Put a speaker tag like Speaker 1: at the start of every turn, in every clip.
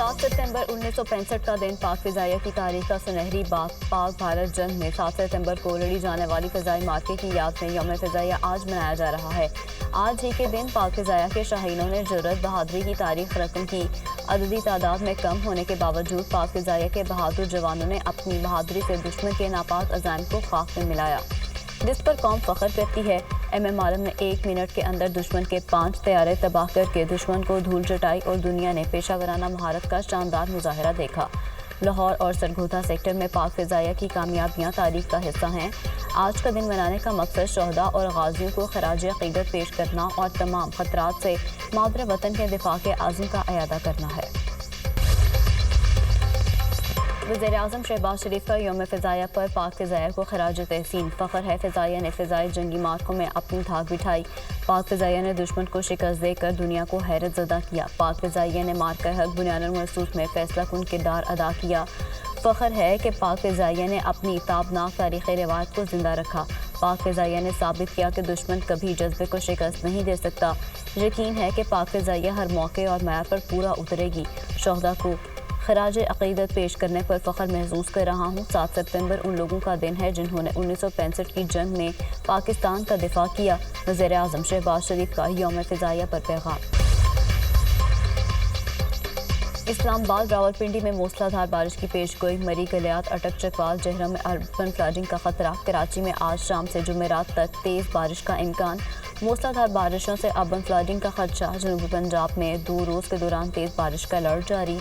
Speaker 1: 7 सितंबर 1965 का दिन पाक फ़िज़ाइया की तारीख का सुनहरी पाक भारत जंग में 7 सितंबर को लड़ी जाने वाली फ़िज़ाई मार्के की याद में यौम फ़िज़ाइया आज मनाया जा रहा है। आज ही के दिन पाक फ़िज़ाइया के शाहीनों ने जुर्रत बहादुरी की तारीख रकम की। अददी तादाद में कम होने के बावजूद पाक फ़िज़ाइया के बहादुर जवानों ने अपनी बहादुरी से दुश्मन के नापाक अज़ाइम को खाक में मिलाया, जिस पर कौम फ़ख्र करती है। MM आलम ने 1 मिनट के अंदर दुश्मन के 5 तैयारे तबाह करके दुश्मन को धूल चटाई और दुनिया ने पेशावराना महारत का शानदार मुजाहरा देखा। लाहौर और सरगोधा सेक्टर में पाक फ़िज़ाइया की कामयाबियां तारीख का हिस्सा हैं। आज का दिन मनाने का मकसद शहदा और गाजियों को खराज अक़ीदत पेश करना और तमाम ख़तरात से मादर वतन के दिफा के आज़म का अयादा करना है। वज़ीर-ए-आज़म शहबाज शरीफ का यौम फ़िज़ाइया पर पाक फ़िज़ाइया को खराज तहसीन फ़ख्र है। फ़िज़ाइया ने फ़िज़ाई जंगी मार्कों में अपनी धाक बिठाई। पाक फ़िज़ाइया ने दुश्मन को शिकस्त देकर दुनिया को हैरत ज़दा किया। पाक फ़िज़ाइया ने मार्का हक बुनियादुल महसूस में फैसला कुन किरदार अदा किया। फ़ख्र है कि पाक फ़िज़ाइया ने अपनी ताबनाक तारीख़ी रिवायत को ज़िंदा रखा। पाक फ़िज़ाइया ने साबित किया कि दुश्मन कभी जज्बे को शिकस्त नहीं दे सकता। यकीन है कि पाक फ़िज़ाइया हर मौके और मैार पर पूरा उतरेगी। शहदा को खराज अक़ीदत पेश करने पर फ़ख्र महसूस कर रहा हूँ। 7 सितंबर उन लोगों का दिन है जिन्होंने 1965 की जंग में पाकिस्तान का दिफा किया। वज़ीर-ए-आज़म शहबाज शरीफ का यौम फ़िज़ाइया पर पैगाम। इस्लामाबाद रावलपिंडी में मूसलाधार बारिश की पेशगोई। मरी गलियात अटक चकवाल जहरा में अर्बन फ्लडिंग का खतरा। कराची में आज शाम से जुमेरात तक तेज़ बारिश का इम्कान। मूसलाधार बारिशों से अर्बन फ्लडिंग का खदशा। जनूबी पंजाब में 2 रोज़ के दौरान तेज़ बारिश का अलर्ट जारी।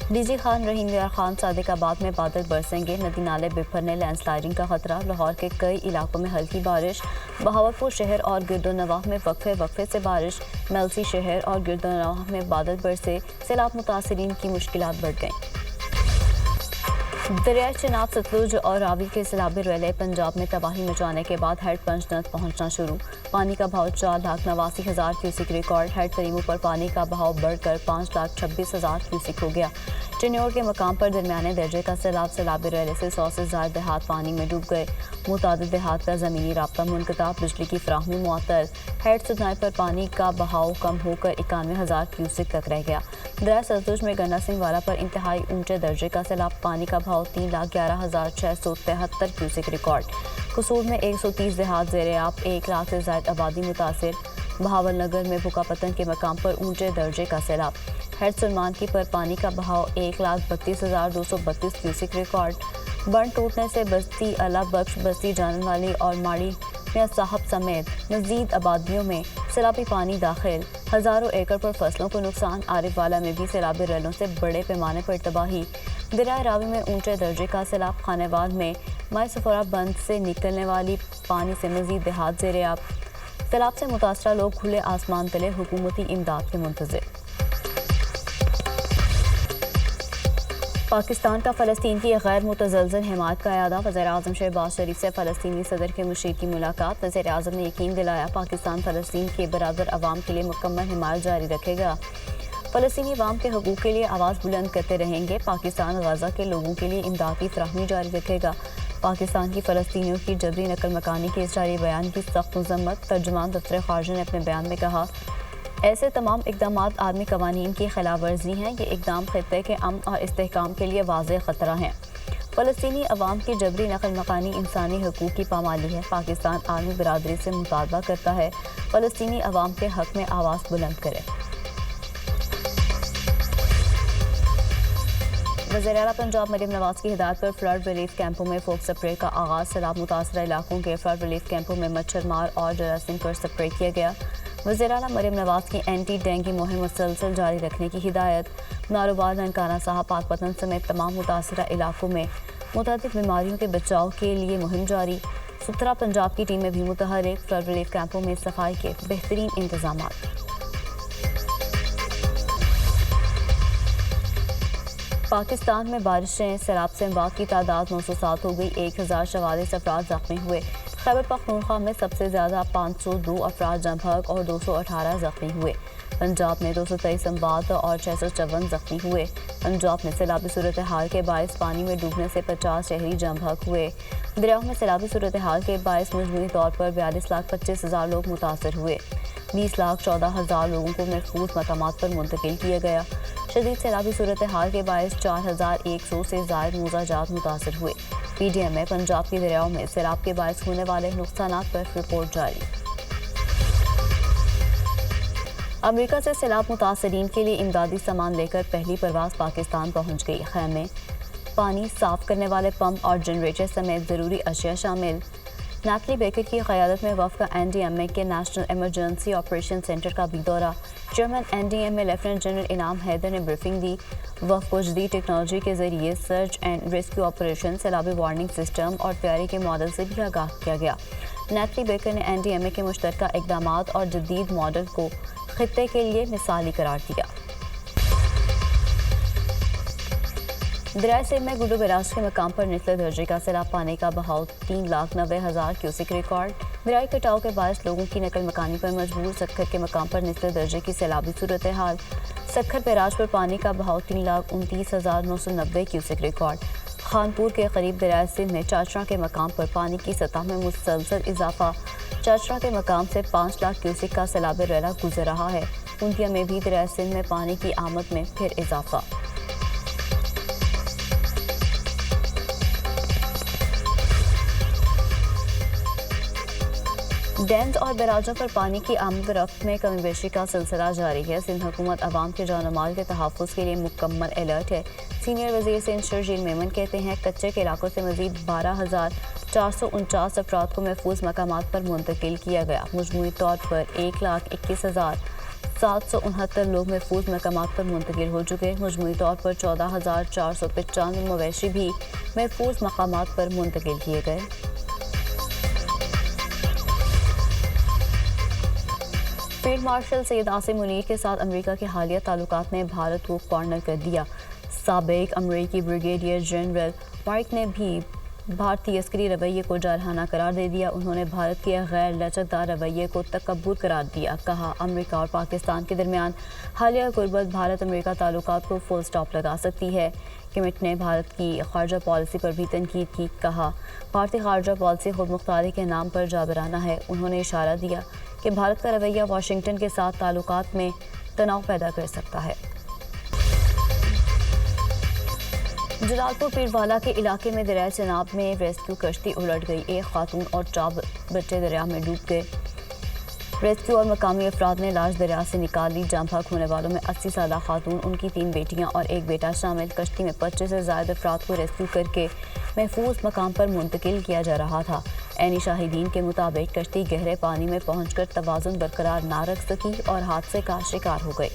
Speaker 1: डीजी खान रहीम यार खान सादिकाबाद में बादल बरसेंगे। नदी नाले बिफरने, लैंडस्लाइडिंग का खतरा। लाहौर के कई इलाकों में हल्की बारिश। बहावलपुर शहर और गिरदोनवाह में वक्फे से बारिश। मेलसी शहर और गिरदोनवाह में बादल बरसे। सैलाब मुतासिरीन की मुश्किलात बढ़ गईं। दरिया चनाब, सतलुज और रावी के सैलाबी रैले पंजाब में तबाही मचाने के बाद हेड पंचनद पहुंचना शुरू। पानी का बहाव 4,89,000 क्यूसिक रिकॉर्ड। हेड तरीमों पर पानी का बहाव बढ़कर 5,26,000 क्यूसिक हो गया। चिन्योर के मकाम पर दरमियाने दर्जे का सैलाबी रैले से 100 से ज़्यादा देहात पानी में डूब गए। मुतादिद देहात का ज़मीनी राब्ता मुनक़ता, बिजली की फराहमी मुअत्तल। हेड सुनाई पर पानी का बहाव कम होकर 91,000 क्यूसिक तक रह गया। दरिया सतलुज में गन्ना सिंह वाला पर इंतहाई ऊंचे दर्जे का सैलाब। पानी का बहाव 3,11,673 क्यूसिक रिकॉर्ड। कसूर में 130 देहात ज़ेर-ए-आब, 1 लाख से ज़ायद आबादी मुतासिर। बहावल नगर में भुकापतन के मकाम पर ऊंचे दर्जे का सैलाब। हेड सलमान की पर पानी का बहाव 1,32,232 क्यूसिक रिकॉर्ड। बंद टूटने से बस्ती अला बख्श, बस्ती जानन वाली और माड़ी मियां साहब समेत मजीद आबादियों में सैलाबी पानी दाखिल। हज़ारों एकड़ पर फसलों को नुकसान। आरिफ वाला में भी सैलाबी रैलों से बड़े पैमाने पर तबाही। दरिया रावी में ऊंचे दर्जे का सैलाब। खानेवाल में माय सफरा बंद से निकलने वाली पानी से मजीद देहात ज़ेर-ए-आब। सैलाब से मुतासरा लोग खुले आसमान तले हुकूमती इमदाद के मुंतज़िर। पाकिस्तान का फ़लस्तीन की गैर मुतज़लज़ल हिमायत का अयादा। वज़ीर-ए-आज़म शहबाज शरीफ से फ़लस्तीनी सदर के मुशीर की मुलाकात। वज़ीर-ए-आज़म ने यकीन दिलाया पाकिस्तान फ़लस्तीन के बराबर अवाम के लिए मुकम्मल हिमायत जारी रखेगा। फ़लस्तीनी अवाम के हकूक़ के लिए आवाज़ बुलंद करते रहेंगे। पाकिस्तान गज़ा के लोगों के लिए इमदाद की फराहमी जारी रखेगा। पाकिस्तान की फ़लस्तीनियों की जबरी नकल मकानी के इस जारी बयान की सख्त मज़म्मत। तर्जुमान दफ्तर ख़ारजा ने अपने बयान में कहा, ऐसे तमाम इक़दामात आदमी क़वानीन की खिलाफ वर्जी हैं। ये इक़दाम ख़ित्ते के अमन और इस्तेहकाम के लिए वाज़ेह ख़तरा हैं। फ़लस्तीनी अवाम की जबरी नकल मकानी इंसानी हकूक़ की पामाली है। पाकिस्तान आलमी बिरादरी से मुतालबा करता है फ़लस्तीनी अवाम के हक़ में आवाज़ बुलंद करे। वज़ीर-ए-आला पंजाब मरीम नवाज़ की हिदायत पर फ्लड रिलीफ कैंपों में फोक स्प्रे का आगाज़। सैलाब मुतासरा इलाकों के फ्लड रिलीफ कैंपों में मच्छर मार और जरासीम पर स्प्रे किया गया। वज़ीर-ए-आला मरीम नवाज़ की एंटी डेंगू मुहिम मुसलसल जारी रखने की हिदायत। नारोबाद, ननकाना साहब, पाकपतन समेत तमाम मुतासरा इलाकों में मुतअद्दिद बीमारियों के बचाव के लिए मुहिम जारी। सुथरा पंजाब की टीमें भी मुतहर्रिक। फ्लड रिलीफ कैंपों में सफाई के बेहतरीन इंतजामात। पाकिस्तान में बारिशें, सैलाब से अमवात की तादाद 907 हो गई। 1,044 अफराद ज़ख्मी हुए। खैबर पख्तूनख्वा में सबसे ज़्यादा 502 अफराद जमभग और 218 ज़ख्मी हुए। पंजाब में 223 अमवात और 654 ज़ख्मी हुए। पंजाब में सैलाबी सूरत हाल के बायस पानी में डूबने से 50 शहरी जमभग हुए। दरियाओं में सैलाबी सूरत हाल के बायस मजमूई तौर पर 42,25,000 लोग मुतासर हुए। 20,14,000 लोगों को महफूज मकामात पर मुंतकिल किया गया। شدید سیلابی صورتحال کے باعث 4100 سے زائد موزہ جات متاثر ہوئے۔ پی ڈی ایم میں پنجاب کے دریاؤں میں سیلاب کے باعث ہونے والے نقصانات پر رپورٹ جاری۔ امریکہ سے سیلاب متاثرین کے لیے امدادی سامان لے کر پہلی پرواز پاکستان پہنچ گئی۔ خیمے، پانی صاف کرنے والے پمپ اور جنریٹر سمیت ضروری اشیاء شامل۔ نیتلی بیکر کی قیادت میں وفد کا این ڈی ایم اے کے نیشنل ایمرجنسی آپریشن سینٹر کا بھی دورہ۔ Chairman N D M A lieutenant general Inam Haider نے بریفنگ دی۔ وفد کو جدید ٹیکنالوجی کے ذریعے سرچ اینڈ ریسکیو آپریشن، سیلابی وارننگ سسٹم اور تیاری کے ماڈل سے بھی آگاہ کیا گیا۔ نیتلی بیکر نے این ڈی ایم اے کے مشترکہ اقدامات اور جدید ماڈل کو خطے کے لیے مثالی قرار دیا۔ دریائے سندھ میں گڈو بیراج کے مقام پر نچلے درجے کا سیلاب پانی کا بہاؤ 3,90,000 کیوسک ریکارڈ۔ دریائی کٹاؤ کے باعث لوگوں کی نقل مکانی پر مجبور۔ سکھر کے مقام پر نچلے درجے کی سیلابی صورتحال۔ سکھر بیراج پر پانی کا بہاؤ 3,29,990 کیوسک ریکارڈ۔ خانپور کے قریب دریائے سندھ میں چاچڑا کے مقام پر پانی کی سطح میں مسلسل اضافہ۔ چاچڑا کے مقام سے 5 لاکھ کیوسک کا سیلابی ریلا گزر رہا ہے۔ پونٹیا میں بھی دریائے سندھ میں پانی کی آمد میں پھر اضافہ۔ ڈیمز اور بیراجوں پر پانی کی آمد و رفت میں کمی بیشی کا سلسلہ جاری ہے۔ سندھ حکومت عوام کے جان و مال کے تحفظ کے لیے مکمل الرٹ ہے۔ سینئر وزیر سندھ شرجیل میمن کہتے ہیں کچے کے علاقوں سے مزید 12,449 افراد کو محفوظ مقامات پر منتقل کیا گیا۔ مجموعی طور پر 1,21,769 لوگ محفوظ مقامات پر منتقل ہو چکے۔ مجموعی طور پر 14,495 مویشی بھی محفوظ مقامات پر منتقل کیے گئے۔ فیلڈ مارشل سید عاصم منیر کے ساتھ امریکہ کے حالیہ تعلقات نے بھارت کو کارنر کر دیا۔ سابق امریکی بریگیڈیئر جنرل مارک نے بھی بھارتی عسکری رویے کو جارحانہ قرار دے دیا۔ انہوں نے بھارت کے غیر لچکدار رویے کو تکبر قرار دیا۔ کہا امریکہ اور پاکستان کے درمیان حالیہ غربت بھارت امریکہ تعلقات کو فل سٹاپ لگا سکتی ہے۔ کمٹ نے بھارت کی خارجہ پالیسی پر بھی تنقید کی۔ کہا بھارتی خارجہ پالیسی خود مختاری کے نام پر جابرانہ ہے۔ انہوں نے اشارہ دیا کہ بھارت کا رویہ واشنگٹن کے ساتھ تعلقات میں تناؤ پیدا کر سکتا ہے۔ جلال پور پیروالا کے علاقے میں دریائے چناب میں ریسکیو کشتی الٹ گئی۔ ایک خاتون اور 4 بچے دریا میں ڈوب گئے۔ ریسکیو اور مقامی افراد نے لاش دریا سے نکال لی۔ جاں بحق ہونے والوں میں 80 سالہ خاتون، ان کی 3 بیٹیاں اور 1 بیٹا شامل۔ کشتی میں 25 سے زائد افراد کو ریسکیو کر کے محفوظ مقام پر منتقل کیا جا رہا تھا۔ عینی شاہدین کے مطابق کشتی گہرے پانی میں پہنچ کر توازن برقرار نہ رکھ سکی اور حادثے کا شکار ہو گئی۔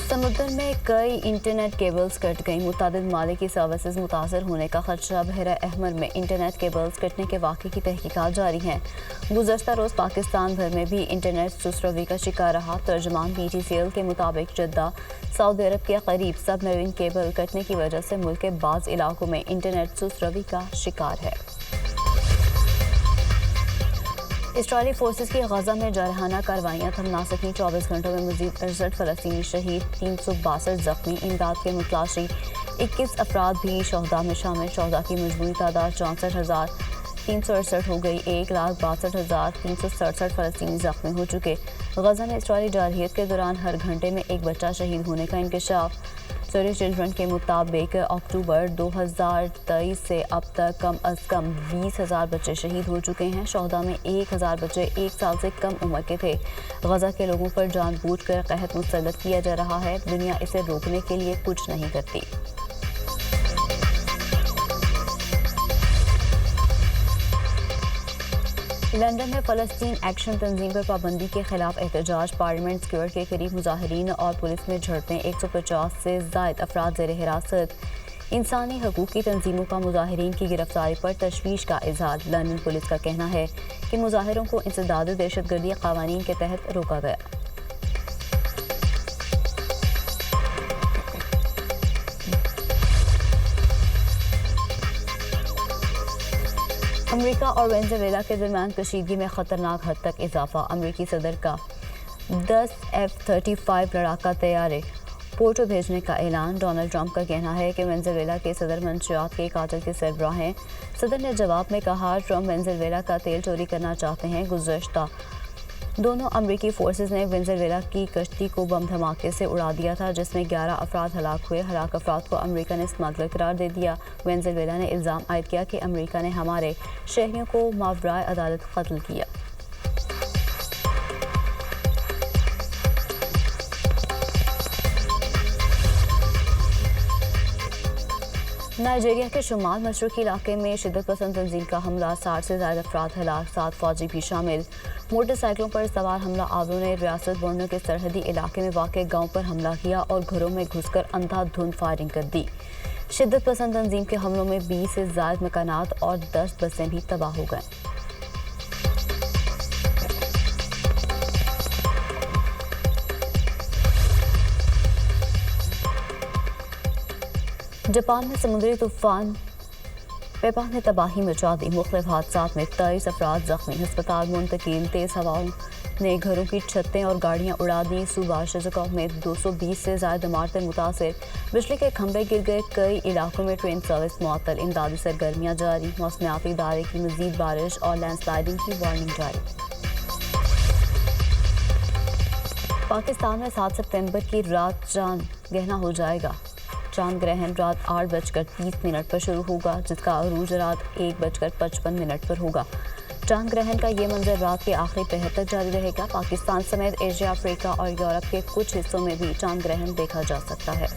Speaker 1: سمندر میں کئی انٹرنیٹ کیبلز کٹ گئیں۔ متعدد ممالک کی سروسز متاثر ہونے کا خدشہ۔ بحیرہ احمر میں انٹرنیٹ کیبلز کٹنے کے واقعے کی تحقیقات جاری ہیں۔ گزشتہ روز پاکستان بھر میں بھی انٹرنیٹ سست روی کا شکار رہا۔ ترجمان بی ٹی سی ایل کے مطابق جدہ، سعودی عرب کے قریب سب میرین کیبل کٹنے کی وجہ سے ملک کے بعض علاقوں میں انٹرنیٹ سست روی کا شکار ہے۔ اسرائیلی فورسز کی غزہ میں جارحانہ کارروائیاں تھم نہ سکیں۔ 24 گھنٹوں میں مزید 68 فلسطینی شہید، 362 زخمی۔ امداد کے متلاشی 21 افراد بھی شہداء میں شامل۔ شہداء کی مجموعی تعداد 64,368 ہو گئی۔ 1,62,367 فلسطینی زخمی ہو چکے۔ غزہ میں اسرائیلی جارحیت کے دوران ہر گھنٹے میں ایک بچہ شہید ہونے کا انکشاف۔ سیو چلڈرن کے مطابق اکتوبر 2023 سے اب تک کم از کم 20,000 بچے شہید ہو چکے ہیں۔ شہداء میں 1,000 بچے 1 سال سے کم عمر کے تھے۔ غزہ کے لوگوں پر جان بوجھ کر قحط مسلط کیا جا رہا ہے۔ دنیا اسے روکنے کے لیے کچھ نہیں کرتی۔ لندن میں فلسطین ایکشن تنظیم پر پابندی کے خلاف احتجاج۔ پارلیمنٹ اسکوائر کے قریب مظاہرین اور پولیس میں جھڑپیں۔ 150 سے زائد افراد زیر حراست۔ انسانی حقوق کی تنظیموں کا مظاہرین کی گرفتاری پر تشویش کا اظہار۔ لندن پولیس کا کہنا ہے کہ مظاہروں کو انسداد دہشت گردی قوانین کے تحت روکا گیا۔ امریکہ اور وینزویلا کے درمیان کشیدگی میں خطرناک حد تک اضافہ۔ امریکی صدر کا 10 F-35 لڑاکا طیارے پورٹو بھیجنے کا اعلان۔ ڈونلڈ ٹرمپ کا کہنا ہے کہ وینزویلا کے صدر منشیات کے قاتل کے سربراہ ہیں۔ صدر نے جواب میں کہا ٹرمپ وینزویلا کا تیل چوری کرنا چاہتے ہیں۔ گزشتہ दोनों अमरीकी फोर्सेस ने वेनेजुएला की कश्ती को बम धमाके से उड़ा दिया था, जिसमें 11 अफराद हलाक हुए। हलाक अफराद को अमरीका ने स्मगलर करार दे दिया। वेनेजुएला ने इल्ज़ाम आयद किया कि अमरीका ने हमारे शहरियों को मावराए अदालत कत्ल किया। नाइजीरिया के शुमाल मशरक़ी इलाके में शिद्दत पसंद तंजीम का हमला, 60 से ज़्यादा अफराद हलाक, 7 फौजी भी शामिल। मोटरसाइकिलों पर सवार हमला आवरों ने रियासत बोर्नो के सरहदी इलाके में वाक़ गांव पर हमला किया और घरों में घुसकर अंधाधुंध फायरिंग कर दी। शिद्दत पसंद तंजीम के हमलों में 20 से ज़ायद मकानात और 10 बसें भी तबाह हो गए। जापान में समुद्री तूफान पेपा ने तबाही मचा दी। मुख्तलिफ हादसात में 23 अफराद जख्मी, अस्पताल मुंतकिल। तेज़ हवाओं ने घरों की छतें और गाड़ियां उड़ा दी। सूबा शिजुका में 220 से ज़्यादा इमारतें मुतासिर, बिजली के खंभे गिर गए। कई इलाकों में ट्रेन सर्विस मुअत्तल। इमदादी सरगर्मियां जारी। मौसमियाती इदारे की मज़ीद बारिश और लैंडस्लाइडिंग की वार्निंग जारी। पाकिस्तान में 7 सितंबर की रात चांद गहना हो जाएगा। चांद ग्रहण रात 8:30 पर शुरू होगा, जिसका अरूज रात 1:55 पर होगा। चांद ग्रहण का ये मंजर रात के आखिरी पहर तक जारी रहेगा। पाकिस्तान समेत एशिया, अफ्रीका और यूरोप के कुछ हिस्सों में भी चांद ग्रहण देखा जा सकता है।